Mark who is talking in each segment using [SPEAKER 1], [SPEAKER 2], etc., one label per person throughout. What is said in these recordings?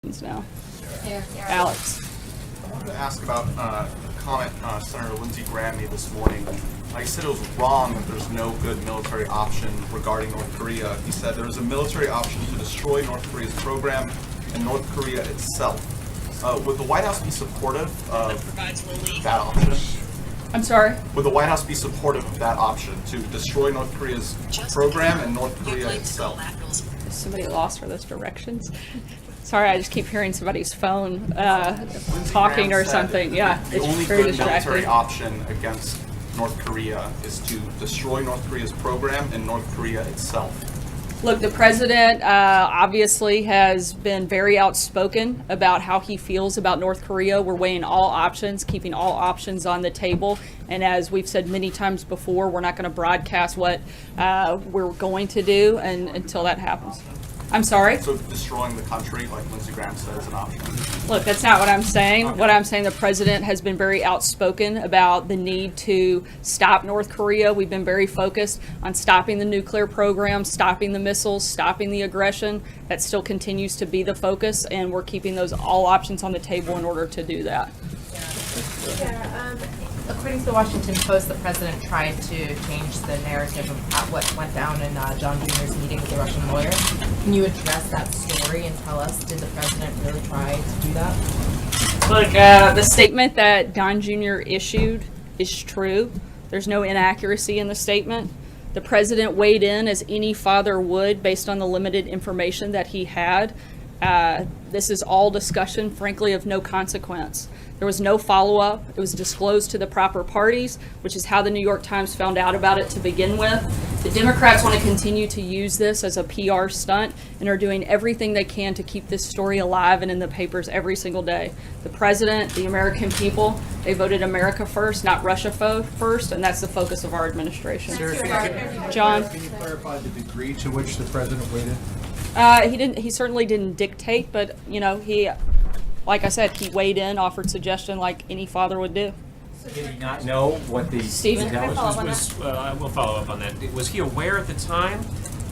[SPEAKER 1] now. Alex.
[SPEAKER 2] I wanted to ask about a comment Senator Lindsey Graham made this morning. He said it was wrong that there's no good military option regarding North Korea. He said there is a military option to destroy North Korea's program and North Korea itself. Would the White House be supportive of that option?
[SPEAKER 1] I'm sorry?
[SPEAKER 2] Would the White House be supportive of that option to destroy North Korea's program and North Korea itself?
[SPEAKER 1] Is somebody lost for those directions? Sorry, I just keep hearing somebody's phone talking or something. Yeah,
[SPEAKER 2] the
[SPEAKER 1] it's
[SPEAKER 2] only
[SPEAKER 1] very
[SPEAKER 2] good
[SPEAKER 1] distracting.
[SPEAKER 2] military option against North Korea is to destroy North Korea's program and North Korea itself.
[SPEAKER 1] Look, the president obviously has been very outspoken about how he feels about North Korea. We're weighing all options, keeping all options on the table. And as we've said many times before, we're not going to broadcast what we're going to do until that happens. I'm sorry?
[SPEAKER 2] So destroying the country, like Lindsey Graham said, is an option.
[SPEAKER 1] Look, that's not what I'm saying. Okay. What I'm saying, the president has been very outspoken about the need to stop North Korea. We've been very focused on stopping the nuclear program, stopping the missiles, stopping the aggression. That still continues to be the focus, and we're keeping those all options on the table in order to do that.
[SPEAKER 3] According to the Washington Post, the president tried to change the narrative of what went down in John Jr.'s meeting with the Russian lawyer. Can you address that story and tell us, did the president really try to do that?
[SPEAKER 1] Look, the statement that Don Jr. issued is true. There's no inaccuracy in the statement. The president weighed in as any father would based on the limited information that he had. This is all discussion, frankly, of no consequence. There was no follow-up. It was disclosed to the proper parties, which is how the New York Times found out about it to begin with. The Democrats want to continue to use this as a PR stunt and are doing everything they can to keep this story alive and in the papers every single day. The president, the American people, they voted America first, not Russia first, and that's the focus of our administration. John?
[SPEAKER 4] Can you clarify the degree to which the president weighed in?
[SPEAKER 1] He certainly didn't dictate, but he, like I said, he weighed in, offered suggestion like any father would do.
[SPEAKER 5] Did he not know what the
[SPEAKER 1] Stephen?
[SPEAKER 5] intelligence was? We'll follow up on that. Was he aware at the time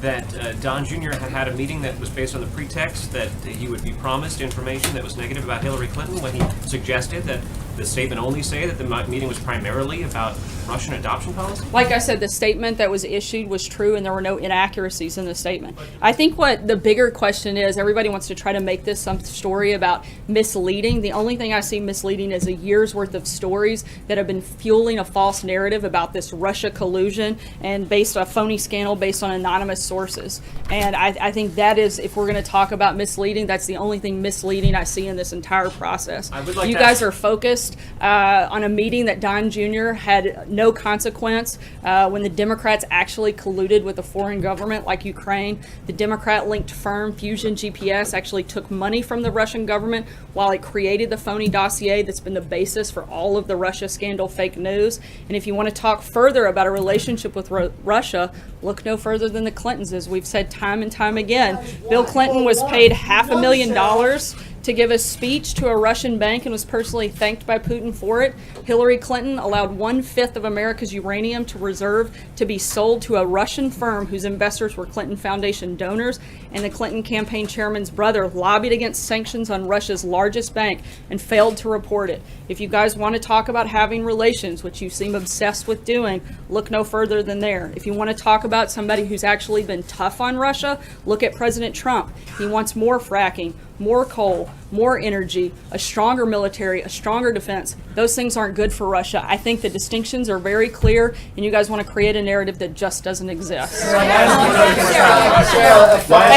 [SPEAKER 5] that Don Jr. had a meeting that was based on the pretext that he would be promised information that was negative about Hillary Clinton when he suggested that the statement only say that the meeting was primarily about Russian adoption policy?
[SPEAKER 1] Like I said, the statement that was issued was true and there were no inaccuracies in the statement. I think what the bigger question is, everybody wants to try to make this some story about misleading. The only thing I see misleading is a year's worth of stories that have been fueling a false narrative about this Russia collusion and based on a phony scandal based on anonymous sources. And I think that is, if we're going to talk about misleading, that's the only thing misleading I see in this entire process. You guys are focused on a meeting that Don Jr. had no consequence when the Democrats actually colluded with a foreign government like Ukraine. The Democrat-linked firm Fusion GPS actually took money from the Russian government while it created the phony dossier that's been the basis for all of the Russia scandal fake news. And if you want to talk further about a relationship with Russia, look no further than the Clintons, as we've said time and time again. Bill Clinton was paid $500,000 to give a speech to a Russian bank and was personally thanked by Putin for it. Hillary Clinton allowed 1/5 of America's uranium to reserve to be sold to a Russian firm whose investors were Clinton Foundation donors, and the Clinton campaign chairman's brother lobbied against sanctions on Russia's largest bank and failed to report it. If you guys want to talk about having relations, which you seem obsessed with doing, look no further than there. If you want to talk about somebody who's actually been tough on Russia, look at President Trump. He wants more fracking, more coal, more energy, a stronger military, a stronger defense. Those things aren't good for Russia. I think the distinctions are very clear, and you guys want to create a narrative that just doesn't exist.
[SPEAKER 5] Hey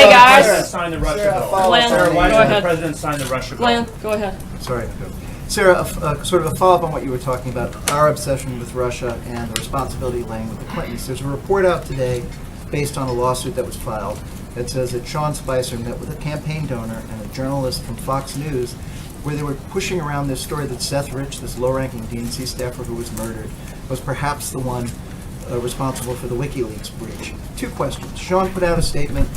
[SPEAKER 1] guys.
[SPEAKER 5] Sign the Russia bill.
[SPEAKER 1] Glenn,
[SPEAKER 5] Sarah, why
[SPEAKER 1] go
[SPEAKER 5] did the
[SPEAKER 1] ahead.
[SPEAKER 5] president sign the Russia bill?
[SPEAKER 1] Glenn, go ahead.
[SPEAKER 4] Sorry. Sarah, sort of a follow-up on what you were talking about, our obsession with Russia and the responsibility laying with the Clintons. There's a report out today based on a lawsuit that was filed that says that Sean Spicer met with a campaign donor and a journalist from Fox News where they were pushing around this story that Seth Rich, this low-ranking DNC staffer who was murdered, was perhaps the one responsible for the WikiLeaks breach. Two questions. Sean put out a statement.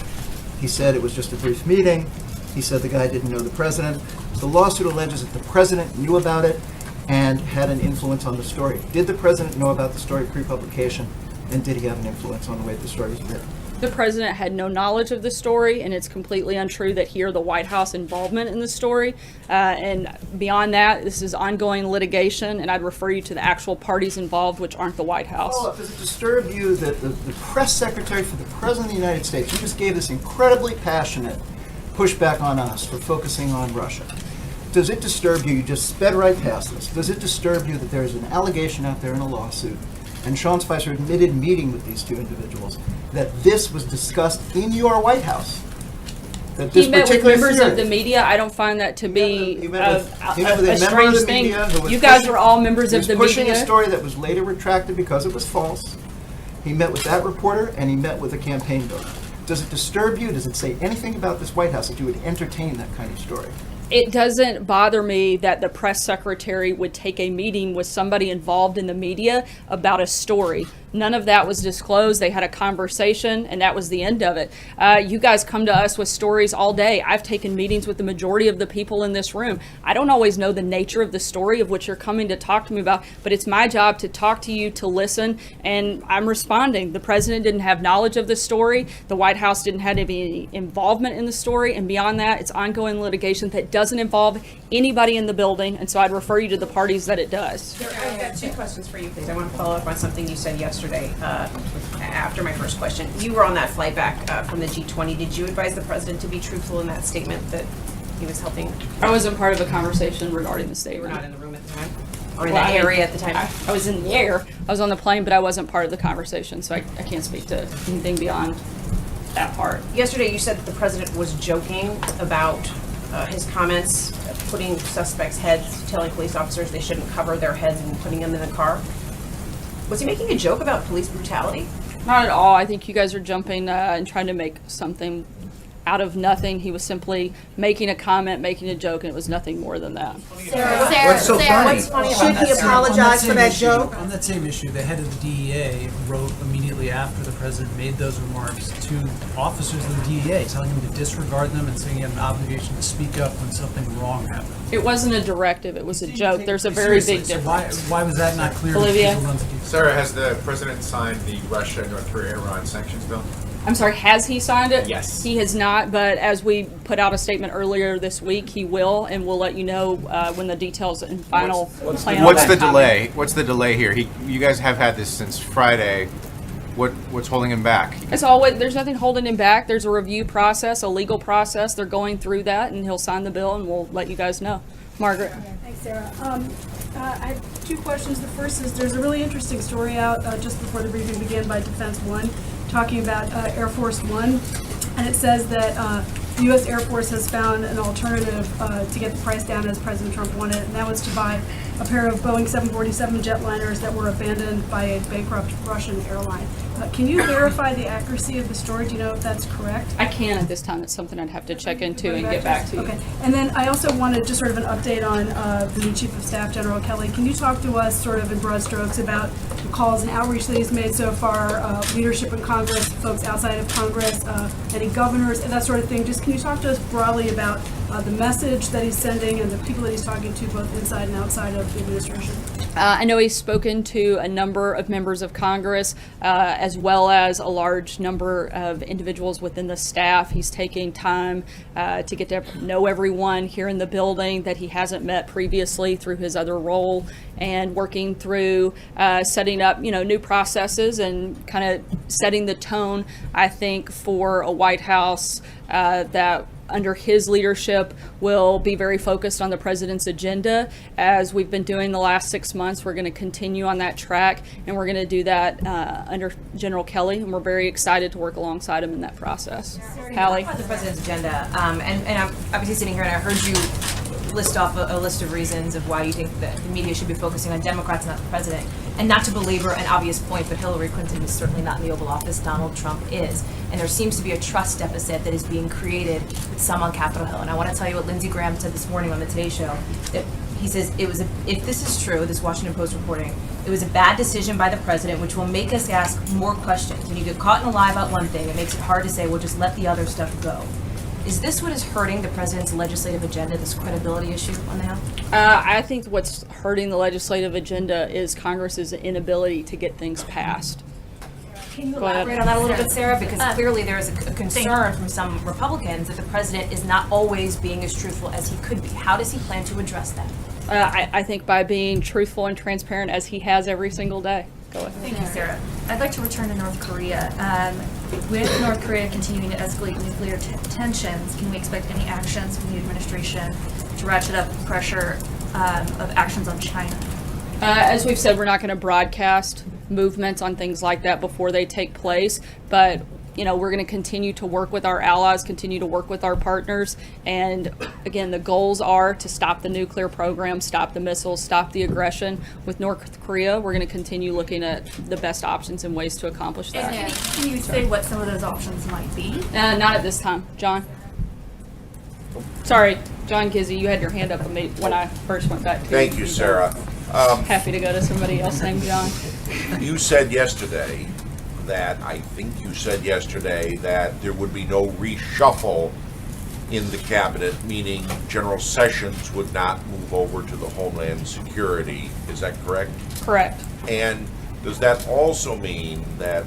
[SPEAKER 4] He said it was just a brief meeting. He said the guy didn't know the president. The lawsuit alleges that the president knew about it and had an influence on the story. Did the president know about the story pre-publication, and did he have an influence on the way the story was written?
[SPEAKER 1] The president had no knowledge of the story, and it's completely untrue that he or the White House involvement in the story. And beyond that, this is ongoing litigation, and I'd refer you to the actual parties involved, which aren't the White House.
[SPEAKER 4] Follow-up, does it disturb you that the press secretary for the President of the United States, you just gave this incredibly passionate pushback on us for focusing on Russia? Does it disturb you, you just sped right past this, does it disturb you that there's an allegation out there in a lawsuit, and Sean Spicer admitted meeting with these two individuals, that this was discussed in your White House? That this
[SPEAKER 1] He met with
[SPEAKER 4] particular
[SPEAKER 1] members
[SPEAKER 4] theory-
[SPEAKER 1] of the media. I don't find that to be
[SPEAKER 4] You met with a
[SPEAKER 1] a
[SPEAKER 4] member of
[SPEAKER 1] strange
[SPEAKER 4] the
[SPEAKER 1] thing.
[SPEAKER 4] media who was
[SPEAKER 1] You guys
[SPEAKER 4] pushing-
[SPEAKER 1] were all members
[SPEAKER 4] he
[SPEAKER 1] of
[SPEAKER 4] was
[SPEAKER 1] the
[SPEAKER 4] pushing
[SPEAKER 1] media.
[SPEAKER 4] a story that was later retracted because it was false. He met with that reporter, and he met with a campaign builder. Does it disturb you? Does it say anything about this White House that you would entertain that kind of story?
[SPEAKER 1] It doesn't bother me that the press secretary would take a meeting with somebody involved in the media about a story. None of that was disclosed. They had a conversation, and that was the end of it. You guys come to us with stories all day. I've taken meetings with the majority of the people in this room. I don't always know the nature of the story of what you're coming to talk to me about, but it's my job to talk to you, to listen, and I'm responding. The president didn't have knowledge of the story. The White House didn't have any involvement in the story, and beyond that, it's ongoing litigation that doesn't involve anybody in the building, and so I'd refer you to the parties that it does.
[SPEAKER 6] I've got two questions for you, please. I want to follow up on something you said yesterday after my first question. You were on that flight back from the G20. Did you advise the president to be truthful in that statement that he was helping?
[SPEAKER 1] I wasn't part of a conversation regarding the
[SPEAKER 6] You were
[SPEAKER 1] statement.
[SPEAKER 6] not in the room at the time? Or in
[SPEAKER 1] Well,
[SPEAKER 6] the
[SPEAKER 1] I mean,
[SPEAKER 6] area at the time?
[SPEAKER 1] I was in the air. I was on the plane, but I wasn't part of the conversation, so I can't speak to anything beyond that part.
[SPEAKER 6] Yesterday, you said that the president was joking about his comments, putting suspects' heads, telling police officers they shouldn't cover their heads and putting them in the car. Was he making a joke about police brutality?
[SPEAKER 1] Not at all. I think you guys are jumping and trying to make something out of nothing. He was simply making a comment, making a joke, and it was nothing more than that.
[SPEAKER 4] What's so funny?
[SPEAKER 7] Should he apologize for that joke?
[SPEAKER 8] On that same issue, the head of the DEA wrote immediately after the president made those remarks to officers of the DEA, telling them to disregard them and saying he had an obligation to speak up when something wrong happened.
[SPEAKER 1] It wasn't a directive. It was a joke. There's a very big
[SPEAKER 8] Seriously, so
[SPEAKER 1] difference.
[SPEAKER 8] why was that not clear
[SPEAKER 1] Olivia?
[SPEAKER 8] to people?
[SPEAKER 9] Sarah, has the president signed the Russia, North Korea, Iran sanctions bill?
[SPEAKER 1] I'm sorry, has he signed it?
[SPEAKER 9] Yes.
[SPEAKER 1] He has not, but as we put out a statement earlier this week, he will, and we'll let you know when the details and final plan on
[SPEAKER 9] What's
[SPEAKER 1] that
[SPEAKER 9] the
[SPEAKER 1] comment.
[SPEAKER 9] delay? What's the delay here? You guys have had this since Friday. What's holding him back?
[SPEAKER 1] It's always, there's nothing holding him back. There's a review process, a legal process. They're going through that, and he'll sign the bill, and we'll let you guys know. Margaret.
[SPEAKER 10] Thanks, Sarah. I have two questions. The first is there's a really interesting story out just before the briefing began by Defense One talking about Air Force One, and it says that the U.S. Air Force has found an alternative to get the price down as President Trump wanted, and that was to buy a pair of Boeing 747 jetliners that were abandoned by a bankrupt Russian airline. Can you verify the accuracy of the story? Do you know if that's correct?
[SPEAKER 1] I can't at this time. It's something I'd have to check into and get back to you.
[SPEAKER 10] Okay, and then I also wanted just sort of an update on the new Chief of Staff, General Kelly. Can you talk to us sort of in broad strokes about the calls and outreach that he's made so far, leadership in Congress, folks outside of Congress, any governors, and that sort of thing? Just can you talk to us broadly about the message that he's sending and the people that he's talking to both inside and outside of the administration?
[SPEAKER 1] I know he's spoken to a number of members of Congress, as well as a large number of individuals within the staff. He's taking time to get to know everyone here in the building that he hasn't met previously through his other role, and working through setting up, new processes and kind of setting the tone, I think, for a White House that under his leadership will be very focused on the president's agenda. As we've been doing the last 6 months, we're going to continue on that track, and we're going to do that under General Kelly, and we're very excited to work alongside him in that process. Hallie?
[SPEAKER 3] About the president's agenda, and I'm obviously sitting here and I heard you list off a list of reasons of why you think that the media should be focusing on Democrats, not the president. And not to belabor an obvious point, but Hillary Clinton is certainly not in the Oval Office. Donald Trump is. And there seems to be a trust deficit that is being created with some on Capitol Hill. And I want to tell you what Lindsey Graham said this morning on the Today Show. That he says if this is true, this Washington Post reporting, it was a bad decision by the president, which will make us ask more questions. When you get caught in a lie about one thing, it makes it hard to say, well, just let the other stuff go. Is this what is hurting the president's legislative agenda, this credibility issue on the Hill?
[SPEAKER 1] I think what's hurting the legislative agenda is Congress's inability to get things passed.
[SPEAKER 11] Can you
[SPEAKER 1] Go ahead.
[SPEAKER 11] elaborate on that a little bit, Sarah? Because clearly there is a concern from some Republicans that the president is not always being as truthful as he could be. How does he plan to address that?
[SPEAKER 1] I think by being truthful and transparent as he has every single day. Go ahead.
[SPEAKER 12] Thank you, Sarah. I'd like to return to North Korea. With North Korea continuing to escalate nuclear tensions, can we expect any actions from the administration to ratchet up pressure of actions on China?
[SPEAKER 1] As we've said, we're not going to broadcast movements on things like that before they take place, but we're going to continue to work with our allies, continue to work with our partners, and again, the goals are to stop the nuclear program, stop the missiles, stop the aggression. With North Korea, we're going to continue looking at the best options and ways to accomplish that.
[SPEAKER 12] Can you say what some of those options might be?
[SPEAKER 1] Not at this time. John? Sorry, John Gizzy, you had your hand up when I first went back to you.
[SPEAKER 13] Thank you, Sarah.
[SPEAKER 1] Happy to go to somebody else named John.
[SPEAKER 13] You said yesterday that there would be no reshuffle in the cabinet, meaning General Sessions would not move over to the Homeland Security. Is that correct?
[SPEAKER 1] Correct.
[SPEAKER 13] And does that also mean that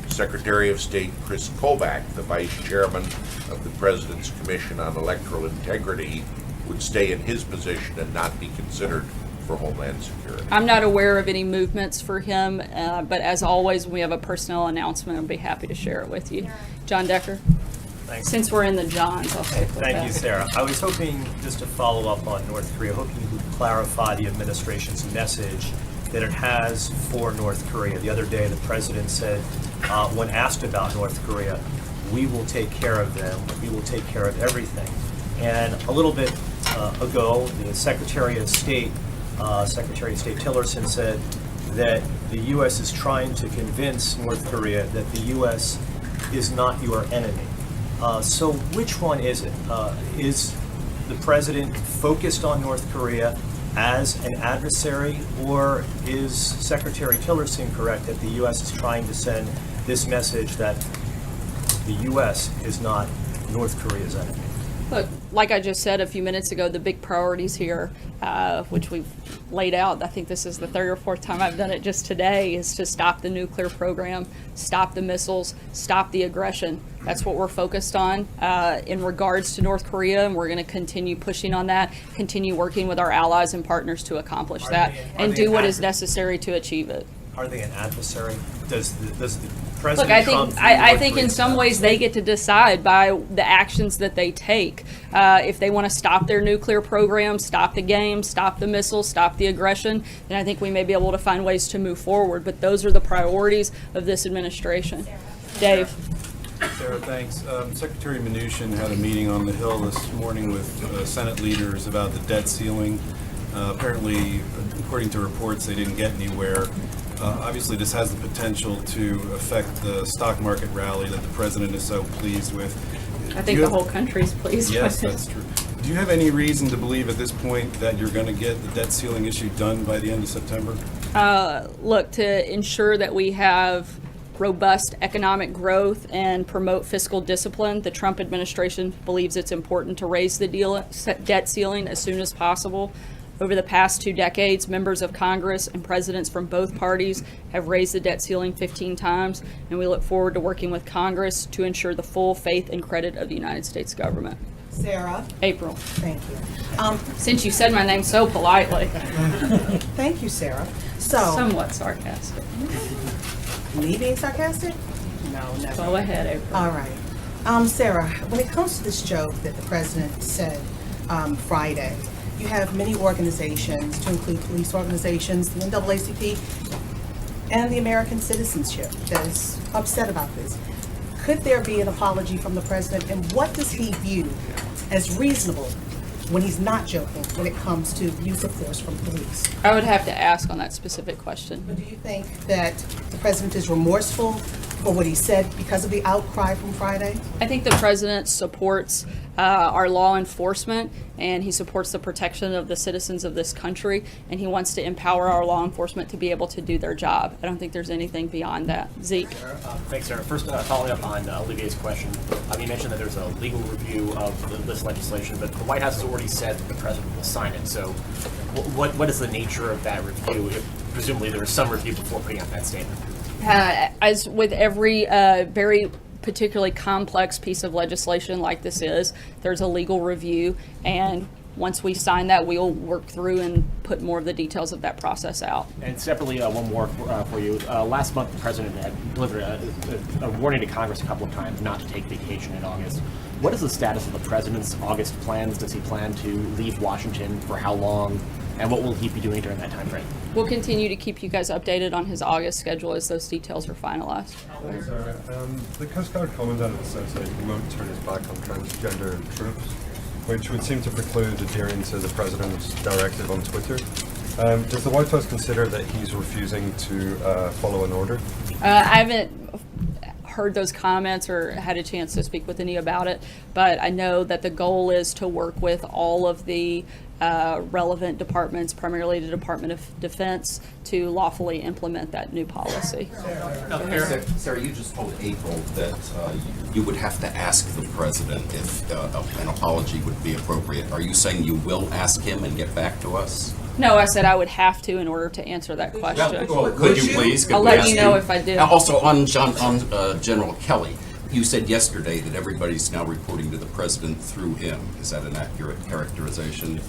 [SPEAKER 13] Secretary of State Chris Kobach, the Vice Chairman of the President's Commission on Electoral Integrity, would stay in his position and not be considered for Homeland Security?
[SPEAKER 1] I'm not aware of any movements for him, but as always, when we have a personnel announcement, I'll be happy to share it with you. John Decker?
[SPEAKER 14] Thanks.
[SPEAKER 1] Since we're in the Johns, I'll take
[SPEAKER 14] Thank you, Sarah. I was hoping just to follow up on North Korea, hoping you could clarify the administration's message that it has for North Korea. The other day, the president said, when asked about North Korea, we will take care of them, we will take care of everything. And a little bit ago, the Secretary of State Tillerson said that the U.S. is trying to convince North Korea that the U.S. is not your enemy. So which one is it? Is the president focused on North Korea as an adversary, or is Secretary Tillerson correct that the U.S. is trying to send this message that the U.S. is not North Korea's enemy?
[SPEAKER 1] Look, like I just said a few minutes ago, the big priorities here, which we've laid out, I think this is the third or fourth time I've done it just today, is to stop the nuclear program, stop the missiles, stop the aggression. That's what we're focused on in regards to North Korea, and we're going to continue pushing on that, continue working with our allies and partners to accomplish that, and do what is necessary to achieve it.
[SPEAKER 14] Are they an adversary? Does the
[SPEAKER 1] Look,
[SPEAKER 14] President Trump
[SPEAKER 1] I think in some ways they get to decide by the actions that they take. If they want to stop their nuclear program, stop the game, stop the missiles, stop the aggression, then I think we may be able to find ways to move forward. But those are the priorities of this administration. Dave.
[SPEAKER 15] Sarah, thanks. Secretary Mnuchin had a meeting on the Hill this morning with Senate leaders about the debt ceiling. Apparently, according to reports, they didn't get anywhere. Obviously, this has the potential to affect the stock market rally that the president is so pleased with.
[SPEAKER 1] I think the whole country's pleased
[SPEAKER 15] Yes,
[SPEAKER 1] with it.
[SPEAKER 15] that's true. Do you have any reason to believe at this point that you're going to get the debt ceiling issue done by the end of September?
[SPEAKER 1] Look, to ensure that we have robust economic growth and promote fiscal discipline, the Trump administration believes it's important to raise the debt ceiling as soon as possible. Over the past 2 decades, members of Congress and presidents from both parties have raised the debt ceiling 15 times, and we look forward to working with Congress to ensure the full faith and credit of the United States government.
[SPEAKER 7] Sarah?
[SPEAKER 1] April.
[SPEAKER 7] Thank you.
[SPEAKER 1] Since you said my name so politely.
[SPEAKER 7] Thank you, Sarah. So,
[SPEAKER 1] Somewhat sarcastic.
[SPEAKER 7] me being sarcastic? No, never.
[SPEAKER 1] Go ahead, April.
[SPEAKER 7] All right. Sarah, when it comes to this joke that the president said Friday, you have many organizations, to include police organizations, the NAACP, and the American Citizenship that is upset about this. Could there be an apology from the president, and what does he view as reasonable when he's not joking when it comes to use of force from police?
[SPEAKER 1] I would have to ask on that specific question.
[SPEAKER 7] But do you think that the president is remorseful for what he said because of the outcry from Friday?
[SPEAKER 1] I think the president supports our law enforcement, and he supports the protection of the citizens of this country, and he wants to empower our law enforcement to be able to do their job. I don't think there's anything beyond that. Zeke.
[SPEAKER 16] Thanks, Sarah. First, following up on Olivier's question, you mentioned that there's a legal review of this legislation, but the White House has already said that the president will sign it. So what is the nature of that review? If presumably there is some review before putting out that statement.
[SPEAKER 1] As with every very particularly complex piece of legislation like this is, there's a legal review, and once we sign that, we'll work through and put more of the details of that process out.
[SPEAKER 16] And separately, one more for you. Last month, the president had delivered a warning to Congress a couple of times not to take vacation in August. What is the status of the president's August plans? Does he plan to leave Washington? For how long? And what will he be doing during that time frame?
[SPEAKER 1] We'll continue to keep you guys updated on his August schedule as those details are finalized.
[SPEAKER 17] Thanks, Sarah. The Coast Guard commandant says that he won't turn his back on transgender troops, which would seem to preclude adhering to the president's directive on Twitter. Does the White House consider that he's refusing to follow an order?
[SPEAKER 1] I haven't heard those comments or had a chance to speak with any about it, but I know that the goal is to work with all of the relevant departments, primarily the Department of Defense, to lawfully implement that new policy.
[SPEAKER 18] Sarah, you just told April that you would have to ask the president if an apology would be appropriate. Are you saying you will ask him and get back to us?
[SPEAKER 1] No, I said I would have to in order to answer that question.
[SPEAKER 18] Well, could you please?
[SPEAKER 1] I'll let you know if I do.
[SPEAKER 18] Also, on General Kelly, you said yesterday that everybody's now reporting to the president through him. Is that an accurate characterization?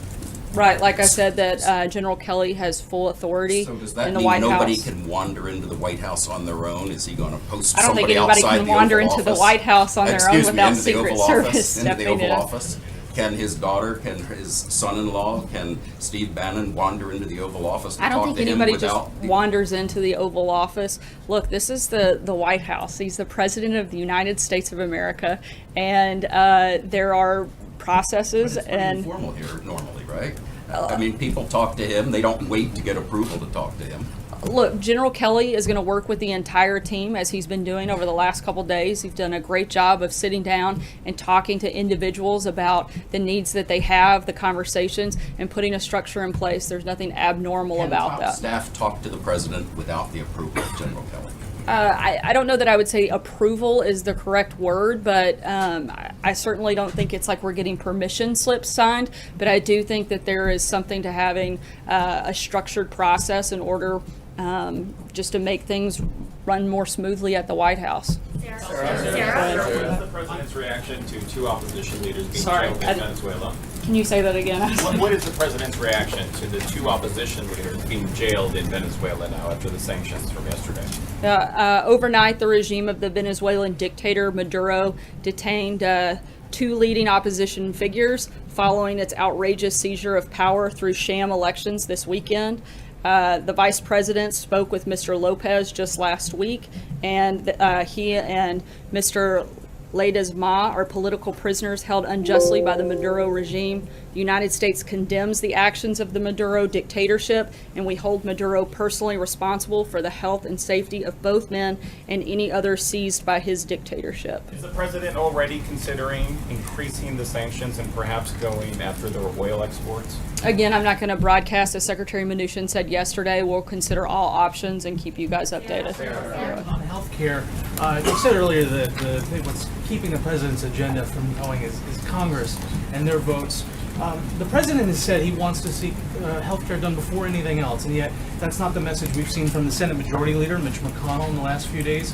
[SPEAKER 1] Right, like I said, that General Kelly has full authority
[SPEAKER 18] So does that
[SPEAKER 1] in the
[SPEAKER 18] mean
[SPEAKER 1] White
[SPEAKER 18] nobody
[SPEAKER 1] House.
[SPEAKER 18] can wander into the White House on their own? Is he going to post
[SPEAKER 1] I don't think
[SPEAKER 18] somebody
[SPEAKER 1] anybody
[SPEAKER 18] outside
[SPEAKER 1] can
[SPEAKER 18] the
[SPEAKER 1] wander
[SPEAKER 18] Oval
[SPEAKER 1] into the
[SPEAKER 18] Office?
[SPEAKER 1] White House on their own
[SPEAKER 18] Excuse me,
[SPEAKER 1] without
[SPEAKER 18] into the
[SPEAKER 1] Secret
[SPEAKER 18] Oval
[SPEAKER 1] Service
[SPEAKER 18] Office, into the
[SPEAKER 1] stepping
[SPEAKER 18] Oval
[SPEAKER 1] in.
[SPEAKER 18] Office? Can his daughter, can his son-in-law, can Steve Bannon wander into the Oval Office to
[SPEAKER 1] I don't
[SPEAKER 18] talk
[SPEAKER 1] think
[SPEAKER 18] to him
[SPEAKER 1] anybody just
[SPEAKER 18] without?
[SPEAKER 1] wanders into the Oval Office. Look, this is the White House. He's the President of the United States of America, and there are processes
[SPEAKER 18] But it's pretty
[SPEAKER 1] and.
[SPEAKER 18] informal here normally, right? I mean, people talk to him. They don't wait to get approval to talk to him.
[SPEAKER 1] Look, General Kelly is going to work with the entire team as he's been doing over the last couple days. He's done a great job of sitting down and talking to individuals about the needs that they have, the conversations, and putting a structure in place. There's nothing abnormal
[SPEAKER 18] Can
[SPEAKER 1] about
[SPEAKER 18] top
[SPEAKER 1] that.
[SPEAKER 18] staff talk to the president without the approval of General Kelly?
[SPEAKER 1] I don't know that I would say approval is the correct word, but I certainly don't think it's like we're getting permission slips signed. But I do think that there is something to having a structured process in order just to make things run more smoothly at the White House.
[SPEAKER 19] What is the president's reaction to two opposition leaders being jailed in Venezuela?
[SPEAKER 1] Can you say that again?
[SPEAKER 19] What is the president's reaction to the two opposition leaders being jailed in Venezuela now after the sanctions from yesterday?
[SPEAKER 1] Overnight, the regime of the Venezuelan dictator Maduro detained two leading opposition figures following its outrageous seizure of power through sham elections this weekend. The vice president spoke with Mr. Lopez just last week, and he and Mr. Ledesma are political prisoners held unjustly by the Maduro regime. The United States condemns the actions of the Maduro dictatorship, and we hold Maduro personally responsible for the health and safety of both men and any others seized by his dictatorship.
[SPEAKER 19] Is the president already considering increasing the sanctions and perhaps going after the oil exports?
[SPEAKER 1] Again, I'm not going to broadcast, as Secretary Mnuchin said yesterday. We'll consider all options and keep you guys updated.
[SPEAKER 8] On healthcare, you said earlier that what's keeping the president's agenda from going is Congress and their votes. The president has said he wants to see healthcare done before anything else, and yet that's not the message we've seen from the Senate Majority Leader, Mitch McConnell, in the last few days.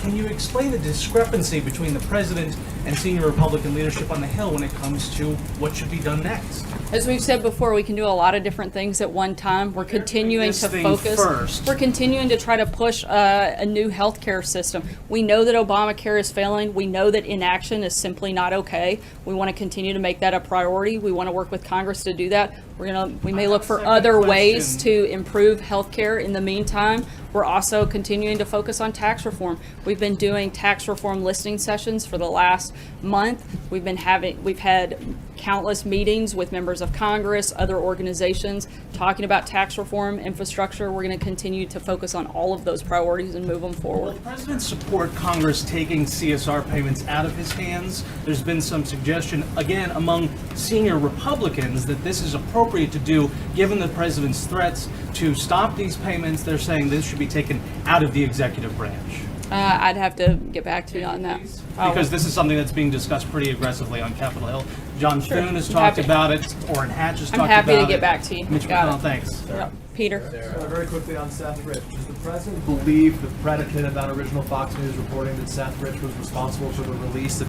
[SPEAKER 8] Can you explain the discrepancy between the president and senior Republican leadership on the Hill when it comes to what should be done next?
[SPEAKER 1] As we've said before, we can do a lot of different things at one time. We're continuing to focus.
[SPEAKER 8] First.
[SPEAKER 1] We're continuing to try to push a new healthcare system. We know that Obamacare is failing. We know that inaction is simply not okay. We want to continue to make that a priority. We want to work with Congress to do that. We may look for other ways to improve healthcare in the meantime. We're also continuing to focus on tax reform. We've been doing tax reform listening sessions for the last month. We've had countless meetings with members of Congress, other organizations, talking about tax reform, infrastructure. We're going to continue to focus on all of those priorities and move them forward.
[SPEAKER 8] Will the president support Congress taking CSR payments out of his hands? There's been some suggestion, again, among senior Republicans that this is appropriate to do, given the president's threats to stop these payments. They're saying this should be taken out of the executive branch.
[SPEAKER 1] I'd have to get back to you on that.
[SPEAKER 8] Because this is something that's being discussed pretty aggressively on Capitol Hill. John
[SPEAKER 1] Sure.
[SPEAKER 8] Thune has
[SPEAKER 1] I'm
[SPEAKER 8] talked
[SPEAKER 1] happy.
[SPEAKER 8] about it. Orrin Hatch has
[SPEAKER 1] I'm
[SPEAKER 8] talked about it.
[SPEAKER 1] happy to get back to you.
[SPEAKER 8] Mitch
[SPEAKER 1] Got
[SPEAKER 8] McConnell,
[SPEAKER 1] it.
[SPEAKER 8] thanks.
[SPEAKER 1] Yep. Peter.
[SPEAKER 20] Very quickly on Seth Rich. Does the president believe the predicate about original Fox News reporting that Seth Rich was responsible for the release of